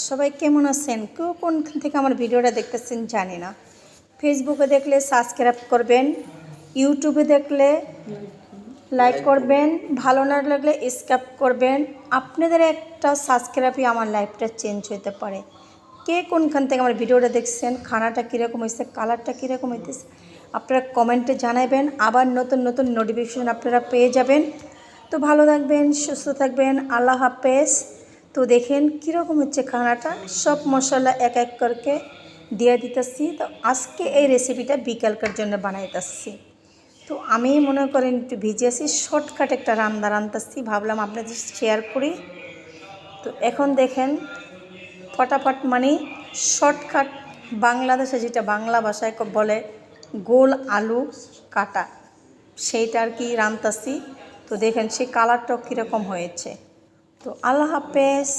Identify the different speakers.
Speaker 1: সবাই কেমন আছেন? কেউ কোনখান থেকে আমার ভিডিওটা দেখতেছেন জানি না। ফেসবুকে দেখলে সাবস্ক্রাইব করবেন, ইউটিউবে দেখলে লাইক করবেন, ভালো না লাগলে স্কিপ করবেন। আপনাদের একটা সাবস্ক্রাইবই আমার লাইফটা চেঞ্জ হতে পারে। কে কোনখান থেকে আমার ভিডিওটা দেখছেন, খানাটা কীরকম হয়েছে, কালারটা কীরকম হইতেছে আপনারা কমেন্টে জানাবেন। আবার নতুন নতুন নোটিফিকেশন আপনারা পেয়ে যাবেন। তো ভালো থাকবেন, সুস্থ থাকবেন, আল্লাহ হাফেজ। তো দেখেন কীরকম হচ্ছে খানাটা, সব মশলা এক এক করে দিয়ে দিতেছি। তো আজকে এই রেসিপিটা বিকালকার জন্য বানাইতেছি। তো আমি মনে করেন একটু ভিজেছি, শর্টকাট একটা রান্না রাঁধতেছি, ভাবলাম আপনাদের শেয়ার করি। তো এখন দেখেন ফটাফট মানে শর্টকাট, বাংলাদেশে যেটা বাংলা ভাষায় বলে গোল আলু কাটা, সেইটা আর কি রাঁধতেছি। তো দেখেন সেই কালারটাও কীরকম হয়েছে। তো আল্লাহ হাফেজ।